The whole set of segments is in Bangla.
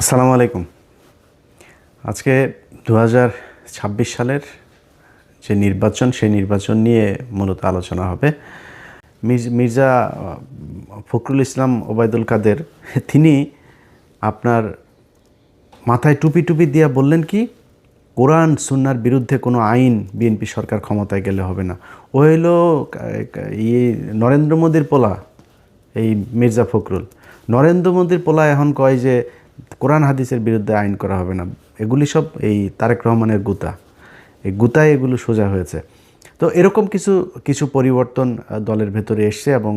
আসসালামু আলাইকুম। আজকে 2026 সালের যে নির্বাচন, সেই নির্বাচন নিয়ে মূলত আলোচনা হবে। মির্জা ফখরুল ইসলাম ওবায়দুল কাদের তিনি আপনার মাথায় টুপি টুপি দিয়া বললেন কি, কোরআন সুন্নাহর বিরুদ্ধে কোনো আইন বিএনপি সরকার ক্ষমতায় গেলে হবে না। ও হইল ইয়ে নরেন্দ্র মোদীর পোলা, এই মির্জা ফখরুল। নরেন্দ্র মোদীর পোলা এখন কয় যে কোরআন হাদিসের বিরুদ্ধে আইন করা হবে না। এগুলি সব এই তারেক রহমানের গুতা, এই গুতায় এগুলো সোজা হয়েছে। তো এরকম কিছু কিছু পরিবর্তন দলের ভেতরে এসছে এবং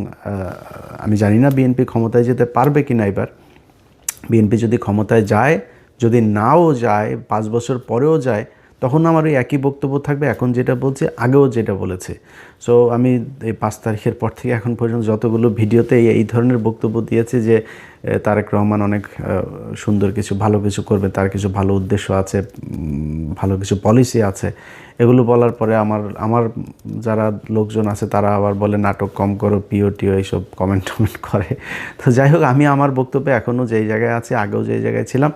আমি জানি না বিএনপি ক্ষমতায় যেতে পারবে কি না। এবার বিএনপি যদি ক্ষমতায় যায়, যদি নাও যায়, 5 বছর পরেও যায়, তখন আমার ওই একই বক্তব্য থাকবে, এখন যেটা বলছি আগেও যেটা বলেছে। সো আমি এই 5 তারিখের পর থেকে এখন পর্যন্ত যতগুলো ভিডিওতে এই ধরনের বক্তব্য দিয়েছে যে তারেক রহমান অনেক সুন্দর কিছু ভালো কিছু করবে, তার কিছু ভালো উদ্দেশ্য আছে, ভালো কিছু পলিসি আছে, এগুলো বলার পরে আমার যারা লোকজন আছে তারা আবার বলে নাটক কম করো, পিও টিও এইসব কমেন্ট করে। তো যাই হোক, আমি আমার বক্তব্যে এখনও যেই জায়গায় আছি, আগেও যেই জায়গায় ছিলাম,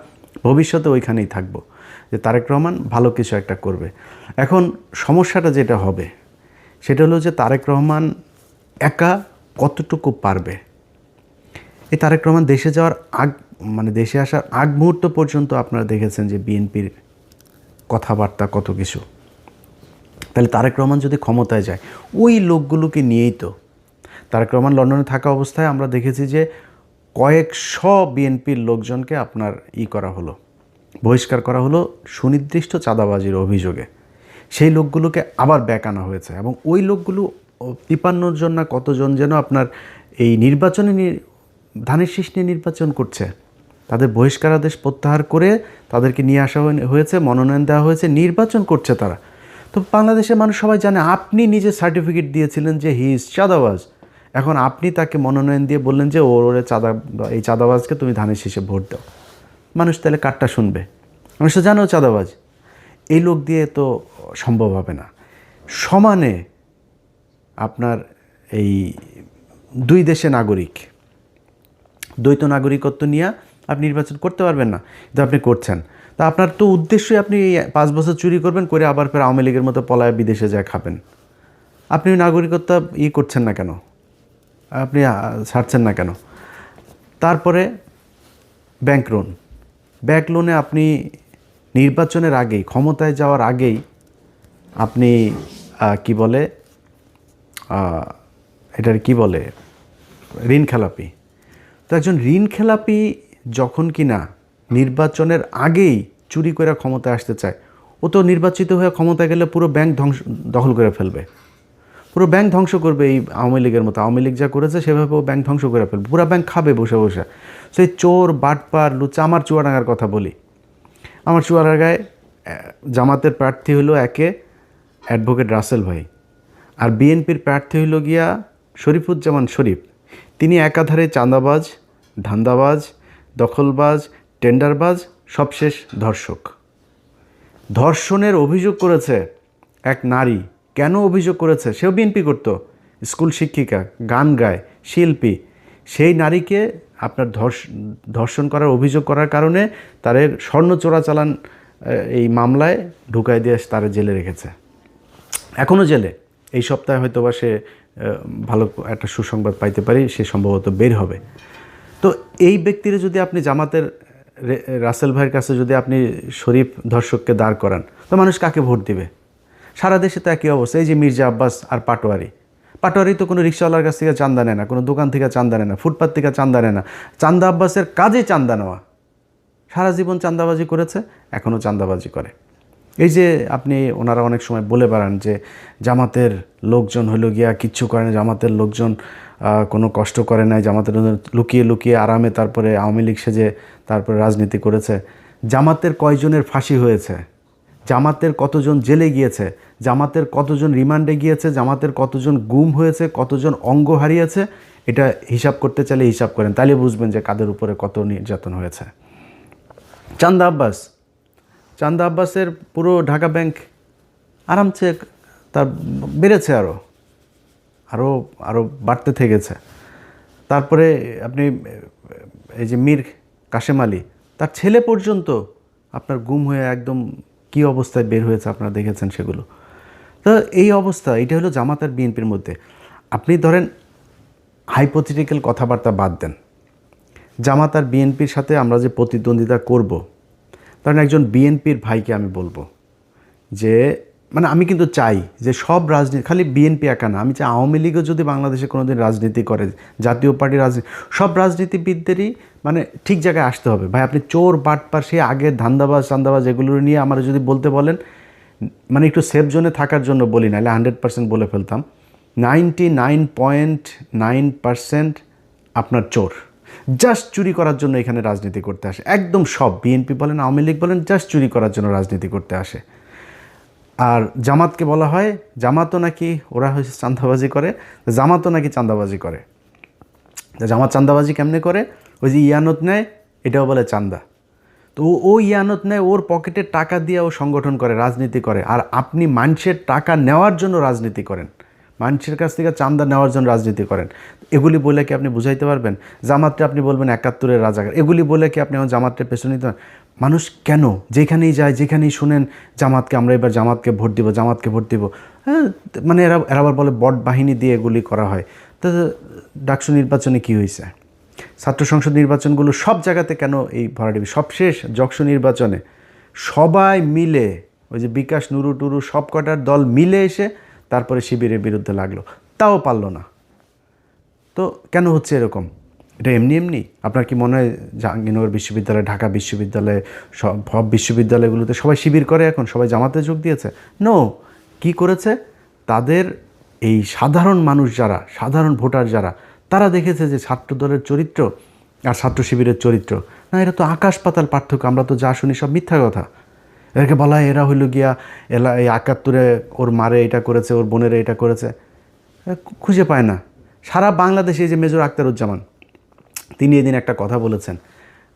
ভবিষ্যতে ওইখানেই থাকবো, যে তারেক রহমান ভালো কিছু একটা করবে। এখন সমস্যাটা যেটা হবে সেটা হলো যে তারেক রহমান একা কতটুকু পারবে। এই তারেক রহমান দেশে যাওয়ার দেশে আসার আগ মুহূর্ত পর্যন্ত আপনারা দেখেছেন যে বিএনপির কথাবার্তা কত কিছু। তাহলে তারেক রহমান যদি ক্ষমতায় যায়, ওই লোকগুলোকে নিয়েই তো তারেক রহমান লন্ডনে থাকা অবস্থায় আমরা দেখেছি যে কয়েকশো বিএনপির লোকজনকে আপনার করা হলো, বহিষ্কার করা হলো সুনির্দিষ্ট চাঁদাবাজির অভিযোগে। সেই লোকগুলোকে আবার ব্যাক আনা হয়েছে এবং ওই লোকগুলো 53 জন না কতজন যেন আপনার এই নির্বাচনে ধানের শীষ নিয়ে নির্বাচন করছে। তাদের বহিষ্কার আদেশ প্রত্যাহার করে তাদেরকে নিয়ে আসা হয়েছে, মনোনয়ন দেওয়া হয়েছে, নির্বাচন করছে তারা। তো বাংলাদেশের মানুষ সবাই জানে আপনি নিজে সার্টিফিকেট দিয়েছিলেন যে হি ইজ চাঁদাবাজ। এখন আপনি তাকে মনোনয়ন দিয়ে বললেন যে ওরে এই চাঁদাবাজকে তুমি ধানের শীষে ভোট দাও। মানুষ তাহলে কারটা শুনবে? মানুষ তো জানেও চাঁদাবাজ। এই লোক দিয়ে তো সম্ভব হবে না। সমানে আপনার এই দুই দেশে নাগরিক, দ্বৈত নাগরিকত্ব নিয়ে আপনি নির্বাচন করতে পারবেন না, কিন্তু আপনি করছেন। তা আপনার তো উদ্দেশ্যই আপনি 5 বছর চুরি করবেন, করে আবার ফের আওয়ামী লীগের মতো পলায় বিদেশে যায় খাবেন। আপনি নাগরিকত্ব করছেন না কেন? আপনি ছাড়ছেন না কেন? তারপরে ব্যাংক লোনে আপনি নির্বাচনের আগেই, ক্ষমতায় যাওয়ার আগেই আপনি কি বলে এটার কি বলে ঋণ খেলাপি। তো একজন ঋণ খেলাপি যখন কিনা নির্বাচনের আগেই চুরি করে ক্ষমতায় আসতে চায়, ও তো নির্বাচিত হয়ে ক্ষমতায় গেলে পুরো ব্যাংক দখল করে ফেলবে, পুরো ব্যাংক ধ্বংস করবে। এই আওয়ামী লীগের মতো, আওয়ামী লীগ যা করেছে সেভাবে ও ব্যাংক ধ্বংস করে ফেলবে, পুরো ব্যাংক খাবে বসে বসে। সেই চোর বাটপার লুচা। আমার চুয়াডাঙ্গার কথা বলি, আমার চুয়াডাঙ্গায় জামাতের প্রার্থী হলো একে অ্যাডভোকেট রাসেল ভাই, আর বিএনপির প্রার্থী হইল গিয়া শরীফুজ্জামান শরীফ। তিনি একাধারে চাঁদাবাজ, ধান্দাবাজ, দখলবাজ, টেন্ডারবাজ, সবশেষ ধর্ষক। ধর্ষণের অভিযোগ করেছে এক নারী। কেন অভিযোগ করেছে? সেও বিএনপি করতো, স্কুল শিক্ষিকা, গান গায়, শিল্পী। সেই নারীকে আপনার ধর্ষণ করার অভিযোগ করার কারণে তাদের স্বর্ণ চোরাচালান এই মামলায় ঢুকাই দিয়ে তারা জেলে রেখেছে, এখনও জেলে। এই সপ্তাহে হয়তো বা সে ভালো একটা সুসংবাদ পাইতে পারি, সে সম্ভবত বের হবে। তো এই ব্যক্তিরা যদি আপনি জামাতের রাসেল ভাইয়ের কাছে যদি আপনি শরীফ ধর্ষককে দাঁড় করান, তো মানুষ কাকে ভোট দিবে? সারা দেশে তো একই অবস্থা। এই যে মির্জা আব্বাস আর পাটোয়ারি তো কোনো রিক্সাওয়ালার কাছ থেকে চান্দা নেয় না, কোনো দোকান থেকে চান্দা নেয় না, ফুটপাত থেকে চান্দা নেয় না। চান্দা আব্বাসের কাজে চান্দা নেওয়া। সারা জীবন চান্দাবাজি করেছে, এখনও চান্দাবাজি করে। এই যে আপনি ওনারা অনেক সময় বলে বেড়ান যে জামাতের লোকজন হইল গিয়া কিচ্ছু করে না, জামাতের লোকজন কোনো কষ্ট করে নাই, জামাতের লুকিয়ে লুকিয়ে আরামে তারপরে আওয়ামী লীগ সেজে তারপরে রাজনীতি করেছে। জামাতের কয়জনের ফাঁসি হয়েছে, জামাতের কতজন জেলে গিয়েছে, জামাতের কতজন রিমান্ডে গিয়েছে, জামাতের কতজন গুম হয়েছে, কতজন অঙ্গ হারিয়েছে, এটা হিসাব করতে চাইলে হিসাব করেন, তাহলে বুঝবেন যে কাদের উপরে কত নির্যাতন হয়েছে। চান্দা আব্বাসের পুরো ঢাকা ব্যাংক আরামসে তার বেড়েছে, আরও বাড়তে থেকেছে। তারপরে আপনি এই যে মীর কাশেম আলী, তার ছেলে পর্যন্ত আপনার গুম হয়ে একদম কী অবস্থায় বের হয়েছে আপনারা দেখেছেন সেগুলো। তো এই অবস্থা, এটা হলো জামাত আর বিএনপির মধ্যে। আপনি ধরেন হাইপোথেটিক্যাল কথাবার্তা বাদ দেন, জামাত আর বিএনপির সাথে আমরা যে প্রতিদ্বন্দ্বিতা করব, ধরেন একজন বিএনপির ভাইকে আমি বলবো যে মানে আমি কিন্তু চাই যে সব রাজনীতি, খালি বিএনপি একা না, আমি চাই আওয়ামী লীগও যদি বাংলাদেশে কোনো দিন রাজনীতি করে, জাতীয় পার্টির রাজনীতি, সব রাজনীতিবিদদেরই মানে ঠিক জায়গায় আসতে হবে। ভাই আপনি চোর বাটপার সে আগের ধান্দাবাজ চান্দাবাজ এগুলো নিয়ে আমার যদি বলতে বলেন, মানে একটু সেফ জোনে থাকার জন্য বলি, নাহলে 100% বলে ফেলতাম। 99.9% আপনার চোর, জাস্ট চুরি করার জন্য এখানে রাজনীতি করতে আসে। একদম সব, বিএনপি বলেন আওয়ামী লীগ বলেন, জাস্ট চুরি করার জন্য রাজনীতি করতে আসে। আর জামাতকে বলা হয় জামাতও নাকি ওরা হয়েছে চাঁদাবাজি করে, জামাতও নাকি চাঁদাবাজি করে। জামাত চাঁদাবাজি কেমনে করে? ওই যে ইয়ানত নেয়, এটাও বলে চাঁদা। তো ও ইয়ানত নেয়, ওর পকেটের টাকা দিয়ে ও সংগঠন করে, রাজনীতি করে। আর আপনি মানুষের টাকা নেওয়ার জন্য রাজনীতি করেন, মানুষের কাছ থেকে চাঁদা নেওয়ার জন্য রাজনীতি করেন। এগুলি বলে কি আপনি বুঝাইতে পারবেন? জামাতটা আপনি বলবেন 71-এর রাজাকার, এগুলি বলে কি আপনি আমার জামাতটার পেছনে নিতে? মানুষ কেন যেখানেই যায়, যেখানেই শুনেন জামাতকে, আমরা এবার জামাতকে ভোট দিব, জামাতকে ভোট দিব, হ্যাঁ, মানে এরা আবার বলে বট বাহিনী দিয়ে এগুলি করা হয়। তো ডাকসু নির্বাচনে কি হয়েছে? ছাত্র সংসদ নির্বাচনগুলো সব জায়গাতে কেন এই ভরাডুবি? সবশেষ যক্ষ নির্বাচনে সবাই মিলে, ওই যে বিকাশ নুরু টুরু সব কটার দল মিলে এসে তারপরে শিবিরের বিরুদ্ধে লাগলো, তাও পারলো না। তো কেন হচ্ছে এরকম? এটা এমনি এমনি? আপনার কি মনে হয় জাহাঙ্গীরনগর বিশ্ববিদ্যালয়, ঢাকা বিশ্ববিদ্যালয়, সব বিশ্ববিদ্যালয়গুলোতে সবাই শিবির করে এখন, সবাই জামাতে যোগ দিয়েছে? নো। কি করেছে? তাদের এই সাধারণ মানুষ যারা, সাধারণ ভোটার যারা, তারা দেখেছে যে ছাত্র দলের চরিত্র আর ছাত্র শিবিরের চরিত্র, না, এটা তো আকাশ পাতাল পার্থক্য। আমরা তো যা শুনি সব মিথ্যা কথা। এটাকে বলা হয় এরা হইল গিয়া এই 71-এ ওর মারে এটা করেছে, ওর বোনেরা এটা করেছে, খুঁজে পায় না। সারা বাংলাদেশে যে মেজর আখতারুজ্জামান, তিনি এদিন একটা কথা বলেছেন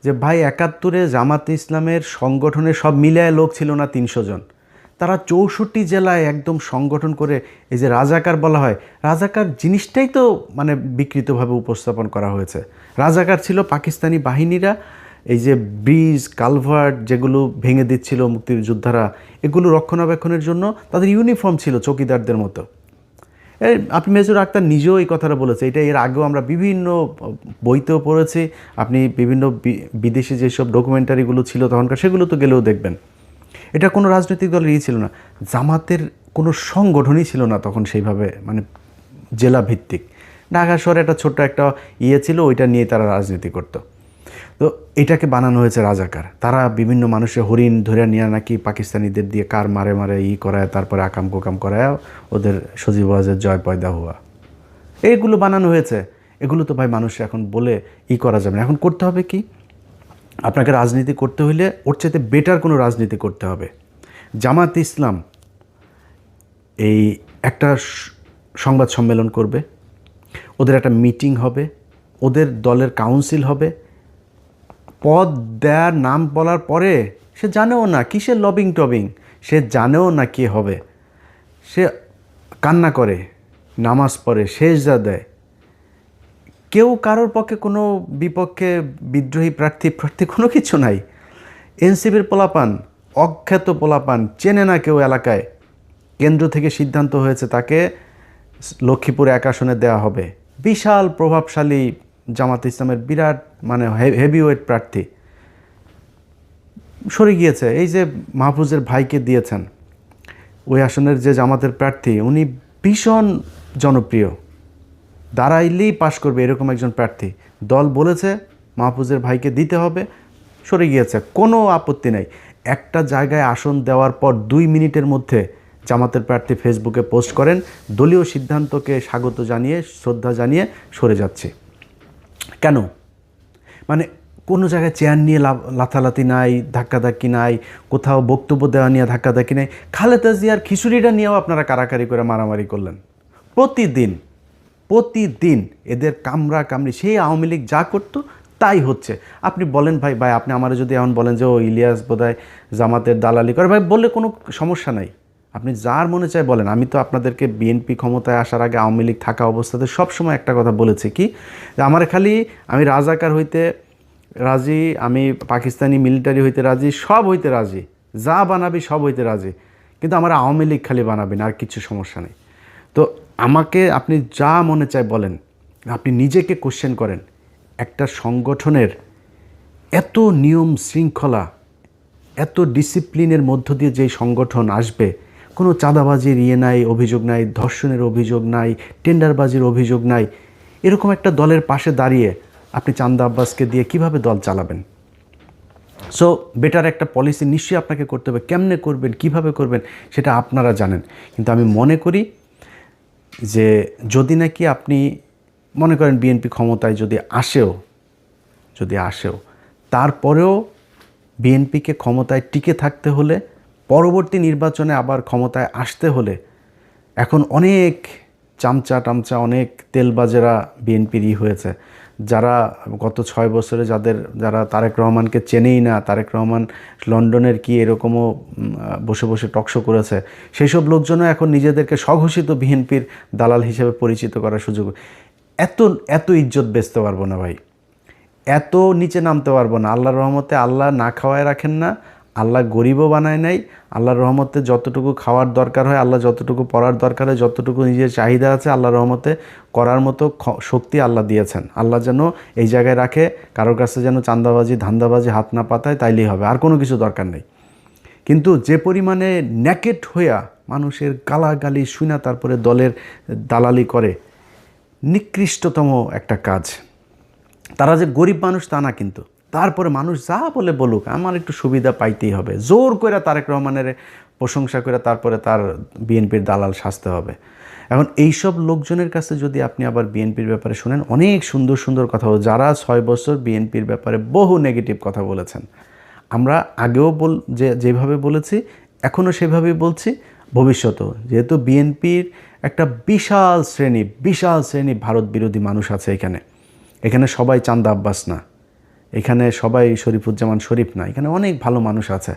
যে ভাই 71-এ জামাতে ইসলামের সংগঠনে সব মিলায় লোক ছিল না 300 জন, তারা 64 জেলায় একদম সংগঠন করে, এই যে রাজাকার বলা হয়, রাজাকার জিনিসটাই তো মানে বিকৃতভাবে উপস্থাপন করা হয়েছে। রাজাকার ছিল পাকিস্তানি বাহিনীরা, এই যে ব্রিজ কালভার্ট যেগুলো ভেঙে দিচ্ছিল মুক্তিযোদ্ধারা, এগুলো রক্ষণাবেক্ষণের জন্য তাদের ইউনিফর্ম ছিল চৌকিদারদের মতো। আপনি মেজর আক্তার নিজেও এই কথাটা বলেছে, এটা এর আগেও আমরা বিভিন্ন বইতেও পড়েছি, আপনি বিভিন্ন বিদেশি যেসব ডকুমেন্টারিগুলো ছিল তখনকার, সেগুলো তো গেলেও দেখবেন। এটা কোনো রাজনৈতিক দলের ছিল না, জামাতের কোনো সংগঠনই ছিল না তখন সেইভাবে, মানে জেলা ভিত্তিক। ঢাকা শহরে একটা ছোট্ট একটা ছিল, ওইটা নিয়ে তারা রাজনীতি করতো। তো এটাকে বানানো হয়েছে রাজাকার। তারা বিভিন্ন মানুষের হরিণ ধরে নিয়ে নাকি পাকিস্তানিদের দিয়ে কার মারে মারে করায়, তারপরে আকাম কোকাম করায় ওদের সজীবাজের জয় পয়দা হওয়া, এইগুলো বানানো হয়েছে। এগুলো তো ভাই মানুষ এখন বলে করা যাবে না। এখন করতে হবে কি? আপনাকে রাজনীতি করতে হইলে ওর চাইতে বেটার কোনো রাজনীতি করতে হবে। জামাত ইসলাম এই একটা সংবাদ সম্মেলন করবে, ওদের একটা মিটিং হবে, ওদের দলের কাউন্সিল হবে, পদ দেওয়ার নাম বলার পরে সে জানেও না কিসের লবিং টবিং, সে জানেও না কে হবে, সে কান্না করে, নামাজ পড়ে, সেজদা দেয়। কেউ কারোর পক্ষে কোনো বিপক্ষে বিদ্রোহী প্রার্থী কোনো কিছু নাই। এনসিপির পোলাপান, অখ্যাত পোলাপান, চেনে না কেউ এলাকায়, কেন্দ্র থেকে সিদ্ধান্ত হয়েছে তাকে লক্ষ্মীপুর 1 আসনে দেওয়া হবে। বিশাল প্রভাবশালী জামাত ইসলামের বিরাট মানে হেভিওয়েট প্রার্থী সরে গিয়েছে। এই যে মাহফুজের ভাইকে দিয়েছেন, ওই আসনের যে জামাতের প্রার্থী, উনি ভীষণ জনপ্রিয়, দাঁড়াইলেই পাশ করবে এরকম একজন প্রার্থী। দল বলেছে মাহফুজের ভাইকে দিতে হবে, সরে গিয়েছে, কোনো আপত্তি নাই। একটা জায়গায় আসন দেওয়ার পর 2 মিনিটের মধ্যে জামাতের প্রার্থী ফেসবুকে পোস্ট করেন, দলীয় সিদ্ধান্তকে স্বাগত জানিয়ে, শ্রদ্ধা জানিয়ে সরে যাচ্ছে। কেন? মানে কোনো জায়গায় চেয়ার নিয়ে লাথালাথি নাই, ধাক্কাধাক্কি নাই, কোথাও বক্তব্য দেওয়া নিয়ে ধাক্কাধাক্কি নেই। খালেদা জিয়ার খিচুড়িটা নিয়েও আপনারা কারাকারি করে মারামারি করলেন। প্রতিদিন এদের কামড়া কামড়ি, সেই আওয়ামী লীগ যা করতো তাই হচ্ছে। আপনি বলেন ভাই আপনি আমার যদি এমন বলেন যে ও ইলিয়াস বোধহয় জামাতের দালালি করে, ভাই বললে কোনো সমস্যা নাই, আপনি যার মনে চায় বলেন। আমি তো আপনাদেরকে বিএনপি ক্ষমতায় আসার আগে আওয়ামী লীগ থাকা অবস্থাতে সবসময় একটা কথা বলেছি কি, যে আমি রাজাকার হইতে রাজি, আমি পাকিস্তানি মিলিটারি হইতে রাজি, সব হইতে রাজি, যা বানাবি সব হইতে রাজি, কিন্তু আমার আওয়ামী লীগ খালি বানাবি না, আর কিছু সমস্যা নেই। তো আমাকে আপনি যা মনে চায় বলেন, আপনি নিজেকে কোশ্চেন করেন, একটা সংগঠনের এত নিয়ম শৃঙ্খলা, এত ডিসিপ্লিনের মধ্য দিয়ে যেই সংগঠন আসবে, কোনো চাঁদাবাজির নাই, অভিযোগ নাই, ধর্ষণের অভিযোগ নাই, টেন্ডারবাজির অভিযোগ নাই, এরকম একটা দলের পাশে দাঁড়িয়ে আপনি চান্দা আব্বাসকে দিয়ে কিভাবে দল চালাবেন? সো বেটার একটা পলিসি নিশ্চয়ই আপনাকে করতে হবে। কেমনে করবেন, কিভাবে করবেন, সেটা আপনারা জানেন। কিন্তু আমি মনে করি যে যদি নাকি আপনি মনে করেন বিএনপি ক্ষমতায় যদি আসেও তারপরেও বিএনপিকে ক্ষমতায় টিকে থাকতে হলে, পরবর্তী নির্বাচনে আবার ক্ষমতায় আসতে হলে, এখন অনেক চামচা অনেক তেলবাজেরা বিএনপির হয়েছে, যারা গত 6 বছরে যারা তারেক রহমানকে চেনেই না, তারেক রহমান লন্ডনের কি এরকমও বসে বসে টকশো করেছে, সেই সব লোকজনও এখন নিজেদেরকে স্বঘোষিত বিএনপির দালাল হিসেবে পরিচিত করার সুযোগ। এত ইজ্জত বেচতে পারবো না ভাই, এত নিচে নামতে পারবো না। আল্লাহর রহমতে আল্লাহ না খাওয়ায় রাখেন না, আল্লাহ গরিবও বানায় নাই। আল্লাহর রহমতে যতটুকু খাওয়ার দরকার হয়, আল্লাহ যতটুকু পড়ার দরকার হয়, যতটুকু নিজের চাহিদা আছে, আল্লাহর রহমতে করার মতো শক্তি আল্লাহ দিয়েছেন। আল্লাহ যেন এই জায়গায় রাখে, কারোর কাছে যেন চাঁদাবাজি ধান্দাবাজি হাত না পাতায়, তাইলেই হবে, আর কোনো কিছু দরকার নেই। কিন্তু যে পরিমাণে ন্যাকেট হইয়া মানুষের গালাগালি শুনা তারপরে দলের দালালি করে, নিকৃষ্টতম একটা কাজ। তারা যে গরিব মানুষ তা না, কিন্তু তারপরে মানুষ যা বলে বলুক, আমার একটু সুবিধা পাইতেই হবে, জোর করে তারেক রহমানের প্রশংসা করে তারপরে তার বিএনপির দালাল সাজতে হবে। এখন এইসব লোকজনের কাছে যদি আপনি আবার বিএনপির ব্যাপারে শুনেন, অনেক সুন্দর সুন্দর কথা, যারা 6 বছর বিএনপির ব্যাপারে বহু নেগেটিভ কথা বলেছেন, আমরা আগেও যেভাবে বলেছি এখনও সেভাবেই বলছি, ভবিষ্যতেও, যেহেতু বিএনপির একটা বিশাল শ্রেণী ভারত বিরোধী মানুষ আছে এখানে সবাই চান্দা আব্বাস না, এখানে সবাই শরীফুজ্জামান শরীফ না, এখানে অনেক ভালো মানুষ আছে।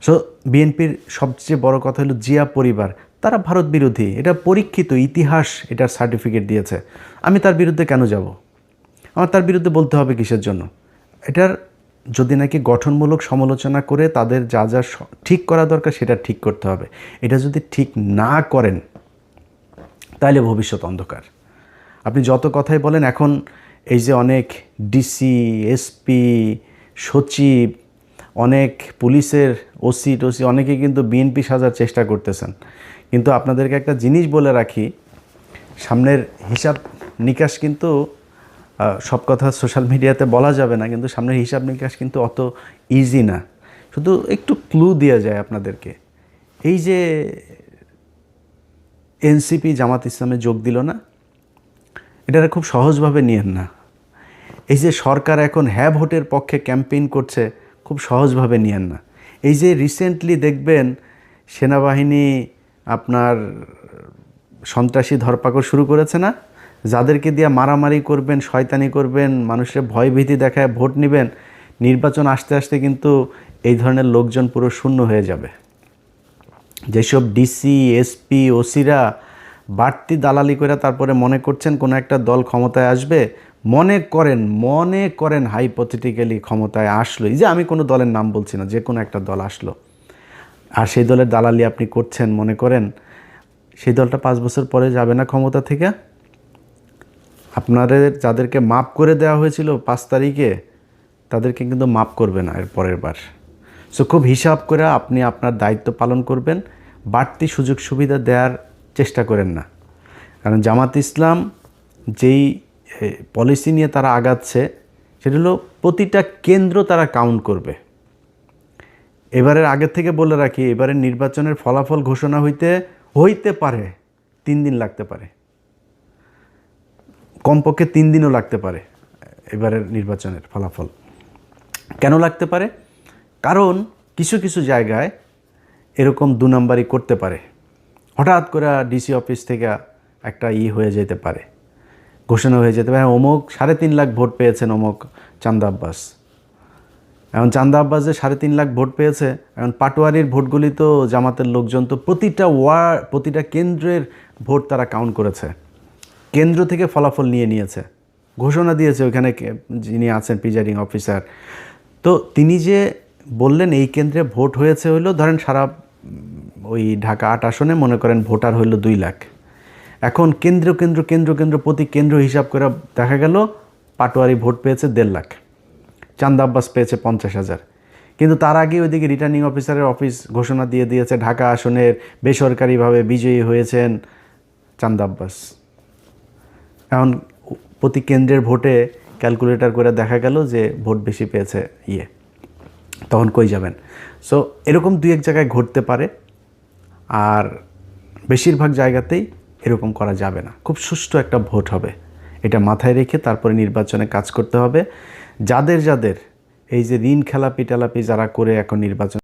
সো বিএনপির সবচেয়ে বড় কথা হলো জিয়া পরিবার, তারা ভারত বিরোধী, এটা পরীক্ষিত, ইতিহাস এটার সার্টিফিকেট দিয়েছে। আমি তার বিরুদ্ধে কেন যাব? আমার তার বিরুদ্ধে বলতে হবে কিসের জন্য? এটার যদি নাকি গঠনমূলক সমালোচনা করে তাদের যা ঠিক করা দরকার সেটা ঠিক করতে হবে। এটা যদি ঠিক না করেন তাহলে ভবিষ্যৎ অন্ধকার। আপনি যত কথাই বলেন, এখন এই যে অনেক ডিসি, এসপি, সচিব, অনেক পুলিশের ওসি অনেকে কিন্তু বিএনপি সাজার চেষ্টা করতেছেন। কিন্তু আপনাদেরকে একটা জিনিস বলে রাখি, সামনের হিসাব নিকাশ কিন্তু, সব কথা সোশ্যাল মিডিয়াতে বলা যাবে না, কিন্তু সামনের হিসাব নিকাশ কিন্তু অত ইজি না। শুধু একটু ক্লু দেওয়া যায় আপনাদেরকে। এই যে এনসিপি জামাত ইসলামে যোগ দিল না, এটা খুব সহজভাবে নিয়েন না। এই যে সরকার এখন হ্যাঁ ভোটের পক্ষে ক্যাম্পেইন করছে, খুব সহজভাবে নিয়েন না। এই যে রিসেন্টলি দেখবেন সেনাবাহিনী আপনার সন্ত্রাসী ধরপাকড় শুরু করেছে না, যাদেরকে দিয়ে মারামারি করবেন, শয়তানি করবেন, মানুষের ভয়ভীতি দেখায় ভোট নেবেন, নির্বাচন আসতে আসতে কিন্তু এই ধরনের লোকজন পুরো শূন্য হয়ে যাবে। যেসব ডিসি, এসপি, ওসিরা বাড়তি দালালি করে তারপরে মনে করছেন কোনো একটা দল ক্ষমতায় আসবে, মনে করেন হাইপোথেটিক্যালি ক্ষমতায় আসলো, এই যে আমি কোনো দলের নাম বলছি না, যে কোনো একটা দল আসলো, আর সেই দলের দালালি আপনি করছেন, মনে করেন সেই দলটা 5 বছর পরে যাবে না ক্ষমতা থেকে? আপনাদের যাদেরকে মাপ করে দেওয়া হয়েছিল 5 তারিখে, তাদেরকে কিন্তু মাপ করবে না এর পরের বার। সো খুব হিসাব করে আপনি আপনার দায়িত্ব পালন করবেন, বাড়তি সুযোগ সুবিধা দেওয়ার চেষ্টা করেন না। কারণ জামাত ইসলাম যেই পলিসি নিয়ে তারা আগাচ্ছে, সেটা হলো প্রতিটা কেন্দ্র তারা কাউন্ট করবে। এবারের আগের থেকে বলে রাখি, এবারের নির্বাচনের ফলাফল ঘোষণা হইতে পারে 3 দিন লাগতে পারে, কমপক্ষে 3 দিনও লাগতে পারে এবারের নির্বাচনের ফলাফল। কেন লাগতে পারে? কারণ কিছু কিছু জায়গায় এরকম 2 নাম্বারই করতে পারে, হঠাৎ করে ডিসি অফিস থেকে একটা হয়ে যেতে পারে, ঘোষণা হয়ে যেতে পারে, অমুক 3.5 লাখ ভোট পেয়েছেন অমুক চান্দা আব্বাস। এখন চান্দা আব্বাস যে 3.5 লাখ ভোট পেয়েছে, এখন পাটোয়ারির ভোটগুলি তো জামাতের লোকজন তো প্রতিটা কেন্দ্রের ভোট তারা কাউন্ট করেছে, কেন্দ্র থেকে ফলাফল নিয়েছে। ঘোষণা দিয়েছে ওইখানে যিনি আছেন প্রিজাইডিং অফিসার। তো তিনি যে বললেন এই কেন্দ্রে ভোট হয়েছে হইলো ধরেন সারা ওই ঢাকা 8 আসনে মনে করেন ভোটার হইলো 2 লাখ। এখন কেন্দ্র প্রতি কেন্দ্র হিসাব করে দেখা গেল পাটোয়ারি ভোট পেয়েছে 1.5 লাখ, চান্দা আব্বাস পেয়েছে 50,000। কিন্তু তার আগে ওইদিকে রিটার্নিং অফিসারের অফিস ঘোষণা দিয়ে দিয়েছে ঢাকা আসনের বেসরকারিভাবে বিজয়ী হয়েছেন চান্দা আব্বাস। এখন প্রতি কেন্দ্রের ভোটে ক্যালকুলেটর করে দেখা গেল যে ভোট বেশি পেয়েছে তখন কই যাবেন? সো এরকম 2-1 জায়গায় ঘটতে পারে, আর বেশিরভাগ জায়গাতেই এরকম করা যাবে না। খুব সুষ্ঠু একটা ভোট হবে, এটা মাথায় রেখে তারপরে নির্বাচনে কাজ করতে হবে। যাদের এই যে ঋণ খেলাপি টেলাপি যারা করে এখন নির্বাচন